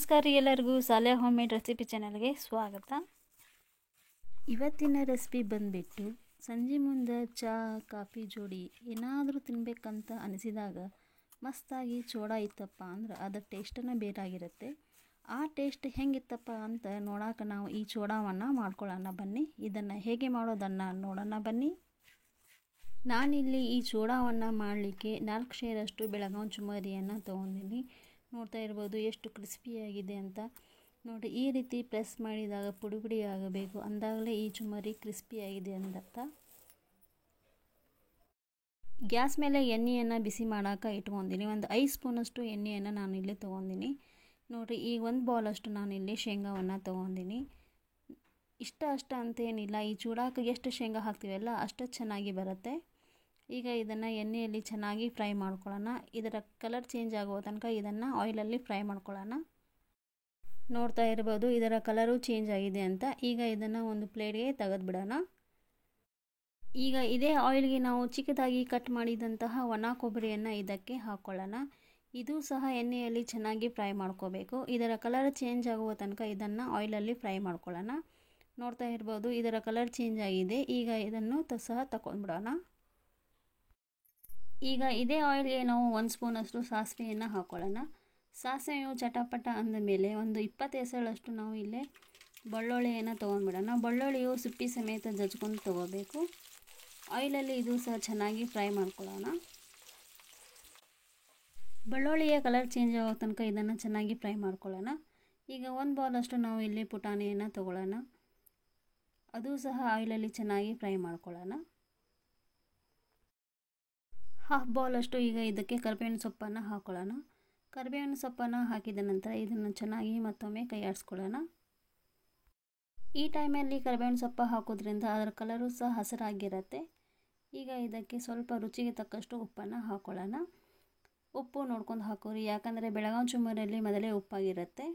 ನಮಸ್ಕಾರ ರೀ ಎಲ್ಲರಿಗೂ ಸಾಲೆ ಹೋಮ್ ಮೇಡ್ ರೆಸಿಪಿ ಚಾನಲ್ಗೆ ಸ್ವಾಗತ. ಇವತ್ತಿನ ರೆಸಿಪಿ ಬಂದುಬಿಟ್ಟು ಸಂಜೆ ಮುಂದೆ ಚಹಾ ಕಾಫಿ ಜೋಡಿ ಏನಾದರೂ ತಿನ್ನಬೇಕಂತ ಅನಿಸಿದಾಗ ಮಸ್ತಾಗಿ ಚೂಡ ಇತ್ತಪ್ಪ ಅಂದ್ರೆ ಅದರ ಟೇಸ್ಟನ್ನು ಬೇರಾಗಿರುತ್ತೆ. ಆ ಟೇಸ್ಟ್ ಹೆಂಗಿತ್ತಪ್ಪ ಅಂತ ನೋಡೋಕೆ ನಾವು ಈ ಚೂಡವನ್ನು ಮಾಡ್ಕೊಳ್ಳೋಣ ಬನ್ನಿ. ಇದನ್ನು ಹೇಗೆ ಮಾಡೋದನ್ನು ನೋಡೋಣ ಬನ್ನಿ. ನಾನಿಲ್ಲಿ ಈ ಚೂಡವನ್ನು ಮಾಡಲಿಕ್ಕೆ 4 ಶೇರಷ್ಟು ಬೆಳಗಾವಿ ಚುಮರಿಯನ್ನು ತೊಗೊಂಡಿನಿ. ನೋಡ್ತಾ ಇರ್ಬೋದು ಎಷ್ಟು ಕ್ರಿಸ್ಪಿಯಾಗಿದೆ ಅಂತ. ನೋಡಿ, ಈ ರೀತಿ ಪ್ರೆಸ್ ಮಾಡಿದಾಗ ಪುಡಿ ಪುಡಿ ಆಗಬೇಕು, ಅಂದಾಗಲೇ ಈ ಚುಮರಿ ಕ್ರಿಸ್ಪಿಯಾಗಿದೆ ಅಂದರ್ಥ. ಗ್ಯಾಸ್ ಮೇಲೆ ಎಣ್ಣೆಯನ್ನು ಬಿಸಿ ಮಾಡೋಕೆ ಇಟ್ಕೊಂಡಿನಿ. ಒಂದು 5 ಸ್ಪೂನಷ್ಟು ಎಣ್ಣೆಯನ್ನು ನಾನು ಇಲ್ಲಿ ತೊಗೊಂಡಿನಿ. ನೋಡಿರಿ, ಈಗ 1 ಬೌಲಷ್ಟು ನಾನಿಲ್ಲಿ ಶೇಂಗಾವನ್ನು ತೊಗೊಂಡಿನಿ. ಅಷ್ಟ ಅಂತೇನಿಲ್ಲ, ಈ ಚೂಡಾಕ ಎಷ್ಟು ಶೇಂಗಾ ಹಾಕ್ತೀವಲ್ಲ ಅಷ್ಟು ಚೆನ್ನಾಗಿ ಬರುತ್ತೆ. ಈಗ ಇದನ್ನು ಎಣ್ಣೆಯಲ್ಲಿ ಚೆನ್ನಾಗಿ ಫ್ರೈ ಮಾಡ್ಕೊಳ್ಳೋಣ. ಇದರ ಕಲರ್ ಚೇಂಜ್ ಆಗೋ ತನಕ ಇದನ್ನು ಆಯಿಲಲ್ಲಿ ಫ್ರೈ ಮಾಡ್ಕೊಳ್ಳೋಣ. ನೋಡ್ತಾ ಇರ್ಬೋದು ಇದರ ಕಲರು ಚೇಂಜ್ ಆಗಿದೆ ಅಂತ. ಈಗ ಇದನ್ನು ಒಂದು ಪ್ಲೇಟ್ಗೆ ತೆಗೆದುಬಿಡೋಣ. ಈಗ ಇದೇ ಆಯಿಲ್ಗೆ ನಾವು ಚಿಕ್ಕದಾಗಿ ಕಟ್ ಮಾಡಿದಂತಹ ಒಣ ಕೊಬ್ಬರಿಯನ್ನು ಇದಕ್ಕೆ ಹಾಕ್ಕೊಳ್ಳೋಣ. ಇದು ಸಹ ಎಣ್ಣೆಯಲ್ಲಿ ಚೆನ್ನಾಗಿ ಫ್ರೈ ಮಾಡ್ಕೋಬೇಕು. ಇದರ ಕಲರ್ ಚೇಂಜ್ ಆಗುವ ತನಕ ಇದನ್ನು ಆಯಿಲಲ್ಲಿ ಫ್ರೈ ಮಾಡ್ಕೊಳ್ಳೋಣ. ನೋಡ್ತಾ ಇರ್ಬೋದು ಇದರ ಕಲರ್ ಚೇಂಜ್ ಆಗಿದೆ. ಈಗ ಇದನ್ನು ಸಹ ತಗೊಂಡ್ಬಿಡೋಣ. ಈಗ ಇದೇ ಆಯಿಲ್ಗೆ ನಾವು 1 ಸ್ಪೂನಷ್ಟು ಸಾಸಿವೆಯನ್ನು ಹಾಕ್ಕೊಳ್ಳೋಣ. ಸಾಸಿವೆಯು ಚಟಪಟ ಅಂದ ಮೇಲೆ ಒಂದು 20 ಎಸಳಷ್ಟು ನಾವು ಇಲ್ಲೇ ಬೆಳ್ಳುಳ್ಳಿಯನ್ನು ತೊಗೊಂಡ್ಬಿಡೋಣ. ಬೆಳ್ಳುಳ್ಳಿಯು ಸಿಪ್ಪಿ ಸಮೇತ ಜಜ್ಕೊಂಡು ತೊಗೋಬೇಕು. ಆಯಿಲಲ್ಲಿ ಇದು ಸಹ ಚೆನ್ನಾಗಿ ಫ್ರೈ ಮಾಡ್ಕೊಳ್ಳೋಣ. ಬೆಳ್ಳುಳ್ಳಿಯ ಕಲರ್ ಚೇಂಜ್ ಆಗೋ ತನಕ ಇದನ್ನು ಚೆನ್ನಾಗಿ ಫ್ರೈ ಮಾಡ್ಕೊಳ್ಳೋಣ. ಈಗ 1 ಬೌಲಷ್ಟು ನಾವು ಇಲ್ಲಿ ಪುಟಾಣಿಯನ್ನು ತೊಗೊಳ್ಳೋಣ. ಅದು ಸಹ ಆಯಿಲಲ್ಲಿ ಚೆನ್ನಾಗಿ ಫ್ರೈ ಮಾಡ್ಕೊಳ್ಳೋಣ. 1/2 ಬೌಲಷ್ಟು ಈಗ ಇದಕ್ಕೆ ಕರಿಬೇವಿನ ಸೊಪ್ಪನ್ನು ಹಾಕ್ಕೊಳ್ಳೋಣ. ಕರಿಬೇವಿನ ಸೊಪ್ಪನ್ನು ಹಾಕಿದ ನಂತರ ಇದನ್ನು ಚೆನ್ನಾಗಿ ಮತ್ತೊಮ್ಮೆ ಕೈ ಆಡಿಸ್ಕೊಳ್ಳೋಣ. ಈ ಟೈಮಲ್ಲಿ ಕರಿಬೇವಿನ ಸೊಪ್ಪು ಹಾಕೋದ್ರಿಂದ ಅದರ ಕಲರು ಸಹ ಹಸಿರಾಗಿರುತ್ತೆ. ಈಗ ಇದಕ್ಕೆ ಸ್ವಲ್ಪ ರುಚಿಗೆ ತಕ್ಕಷ್ಟು ಉಪ್ಪನ್ನು ಹಾಕ್ಕೊಳ್ಳೋಣ. ಉಪ್ಪು ನೋಡ್ಕೊಂಡು ಹಾಕೋರಿ, ಯಾಕಂದರೆ ಬೆಳಗಾವಿ ಚುಮರಿಯಲ್ಲಿ ಮೊದಲೇ ಉಪ್ಪಾಗಿರುತ್ತೆ.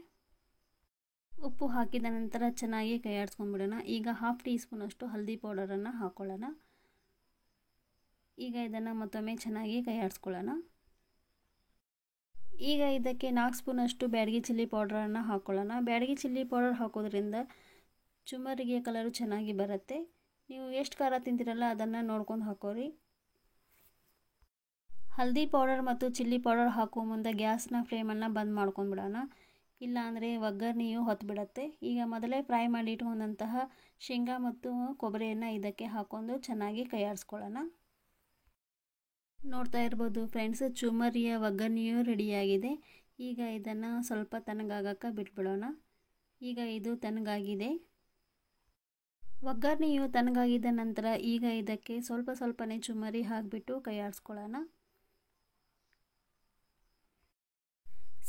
ಉಪ್ಪು ಹಾಕಿದ ನಂತರ ಚೆನ್ನಾಗಿ ಕೈ ಆಡಿಸ್ಕೊಂಡ್ಬಿಡೋಣ. ಈಗ 1/2 ಟೀ ಸ್ಪೂನಷ್ಟು ಹಲ್ದಿ ಪೌಡರನ್ನು ಹಾಕ್ಕೊಳ್ಳೋಣ. ಈಗ ಇದನ್ನು ಮತ್ತೊಮ್ಮೆ ಚೆನ್ನಾಗಿ ಕೈ ಆಡಿಸ್ಕೊಳ್ಳೋಣ. ಈಗ ಇದಕ್ಕೆ 4 ಸ್ಪೂನಷ್ಟು ಬ್ಯಾಡಗಿ ಚಿಲ್ಲಿ ಪೌಡರನ್ನು ಹಾಕ್ಕೊಳ್ಳೋಣ. ಬ್ಯಾಡಗಿ ಚಿಲ್ಲಿ ಪೌಡರ್ ಹಾಕೋದ್ರಿಂದ ಚುಮರಿಗೆ ಕಲರು ಚೆನ್ನಾಗಿ ಬರುತ್ತೆ. ನೀವು ಎಷ್ಟು ಖಾರ ತಿಂತೀರಲ್ಲ ಅದನ್ನು ನೋಡ್ಕೊಂಡು ಹಾಕೋರಿ. ಹಲ್ದಿ ಪೌಡರ್ ಮತ್ತು ಚಿಲ್ಲಿ ಪೌಡರ್ ಹಾಕುವ ಮುಂದೆ ಗ್ಯಾಸ್ನ ಫ್ಲೇಮನ್ನು ಬಂದ್ ಮಾಡ್ಕೊಂಡ್ಬಿಡೋಣ. ಇಲ್ಲಾಂದರೆ ಒಗ್ಗರಣೆಯು ಹೊತ್ಬಿಡುತ್ತೆ. ಈಗ ಮೊದಲೇ ಫ್ರೈ ಮಾಡಿ ಇಟ್ಕೊಂಡಂತಹ ಶೇಂಗಾ ಮತ್ತು ಕೊಬ್ಬರಿಯನ್ನು ಇದಕ್ಕೆ ಹಾಕ್ಕೊಂಡು ಚೆನ್ನಾಗಿ ಕೈ ಆಡಿಸ್ಕೊಳ್ಳೋಣ. ನೋಡ್ತಾ ಇರ್ಬೋದು ಫ್ರೆಂಡ್ಸ್, ಚುಮರಿಯ ಒಗ್ಗರಣೆಯು ರೆಡಿಯಾಗಿದೆ. ಈಗ ಇದನ್ನು ಸ್ವಲ್ಪ ತಣ್ಣಗಾಗಕ್ಕೆ ಬಿಟ್ಬಿಡೋಣ. ಈಗ ಇದು ತಣ್ಣಗಾಗಿದೆ. ಒಗ್ಗರಣೆಯು ತಣ್ಣಗಾಗಿದ್ದ ನಂತರ ಈಗ ಇದಕ್ಕೆ ಸ್ವಲ್ಪನೇ ಚುಮರಿ ಹಾಕಿಬಿಟ್ಟು ಕೈ ಆಡಿಸ್ಕೊಳ್ಳೋಣ.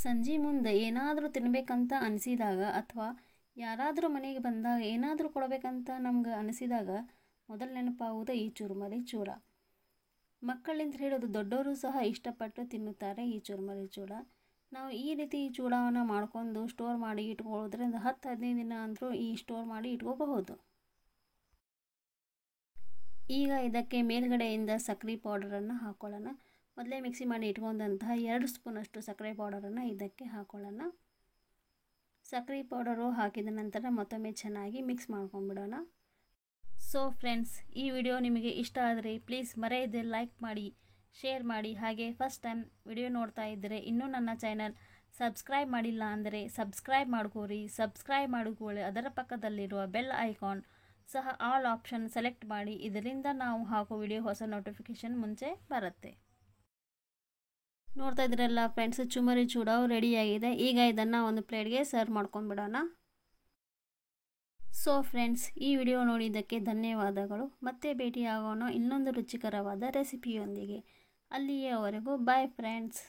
ಸಂಜೆ ಮುಂದೆ ಏನಾದರೂ ತಿನ್ನಬೇಕಂತ ಅನಿಸಿದಾಗ ಅಥವಾ ಯಾರಾದರೂ ಮನೆಗೆ ಬಂದಾಗ ಏನಾದರೂ ಕೊಡಬೇಕಂತ ನಮ್ಗೆ ಅನಿಸಿದಾಗ ಮೊದಲು ನೆನಪಾಗುವುದು ಈ ಚುರುಮರಿ ಚೂಡ. ಮಕ್ಕಳಿಂದ ಹಿಡಿದು ದೊಡ್ಡವರು ಸಹ ಇಷ್ಟಪಟ್ಟು ತಿನ್ನುತ್ತಾರೆ ಈ ಚುರುಮರಿ ಚೂಡ. ನಾವು ಈ ರೀತಿ ಈ ಚೂಡವನ್ನು ಮಾಡ್ಕೊಂಡು ಸ್ಟೋರ್ ಮಾಡಿ ಇಟ್ಕೊಳ್ಳೋದ್ರಿಂದ 10-15 ದಿನ ಅಂದರೂ ಈ ಸ್ಟೋರ್ ಮಾಡಿ ಇಟ್ಕೋಬಹುದು. ಈಗ ಇದಕ್ಕೆ ಮೇಲ್ಗಡೆಯಿಂದ ಸಕ್ಕರೆ ಪೌಡರನ್ನು ಹಾಕ್ಕೊಳ್ಳೋಣ. ಮೊದಲೇ ಮಿಕ್ಸಿ ಮಾಡಿ ಇಟ್ಕೊಂಡಂತಹ 2 ಸ್ಪೂನಷ್ಟು ಸಕ್ಕರೆ ಪೌಡರನ್ನು ಇದಕ್ಕೆ ಹಾಕ್ಕೊಳ್ಳೋಣ. ಸಕ್ಕರೆ ಪೌಡರು ಹಾಕಿದ ನಂತರ ಮತ್ತೊಮ್ಮೆ ಚೆನ್ನಾಗಿ ಮಿಕ್ಸ್ ಮಾಡ್ಕೊಂಡ್ಬಿಡೋಣ. ಸೊ ಫ್ರೆಂಡ್ಸ್, ಈ ವಿಡಿಯೋ ನಿಮಗೆ ಇಷ್ಟ ಆದರೆ ಪ್ಲೀಸ್ ಮರೆಯದೆ ಲೈಕ್ ಮಾಡಿ, ಶೇರ್ ಮಾಡಿ. ಹಾಗೆ ಫಸ್ಟ್ ಟೈಮ್ ವಿಡಿಯೋ ನೋಡ್ತಾ ಇದ್ದರೆ ಇನ್ನೂ ನನ್ನ ಚಾನಲ್ ಸಬ್ಸ್ಕ್ರೈಬ್ ಮಾಡಿಲ್ಲ ಅಂದರೆ ಸಬ್ಸ್ಕ್ರೈಬ್ ಮಾಡ್ಕೋರಿ. ಸಬ್ಸ್ಕ್ರೈಬ್ ಮಾಡಿಕೊಳ್ಳಿ, ಅದರ ಪಕ್ಕದಲ್ಲಿರುವ ಬೆಲ್ ಐಕಾನ್ ಸಹ ಆಲ್ ಆಪ್ಷನ್ ಸೆಲೆಕ್ಟ್ ಮಾಡಿ. ಇದರಿಂದ ನಾವು ಹಾಕೋ ವಿಡಿಯೋ ಹೊಸ ನೋಟಿಫಿಕೇಷನ್ ಮುಂಚೆ ಬರುತ್ತೆ. ನೋಡ್ತಾ ಇದ್ರಲ್ಲ ಫ್ರೆಂಡ್ಸ್, ಚುಮರಿ ಚೂಡ ರೆಡಿಯಾಗಿದೆ. ಈಗ ಇದನ್ನು ಒಂದು ಪ್ಲೇಟ್ಗೆ ಸರ್ವ್ ಮಾಡ್ಕೊಂಡ್ಬಿಡೋಣ. ಸೊ ಫ್ರೆಂಡ್ಸ್, ಈ ವಿಡಿಯೋ ನೋಡಿದ್ದಕ್ಕೆ ಧನ್ಯವಾದಗಳು. ಮತ್ತೆ ಭೇಟಿಯಾಗೋಣ ಇನ್ನೊಂದು ರುಚಿಕರವಾದ ರೆಸಿಪಿಯೊಂದಿಗೆ. ಅಲ್ಲಿಯವರೆಗೂ ಬಾಯ್ ಫ್ರೆಂಡ್ಸ್.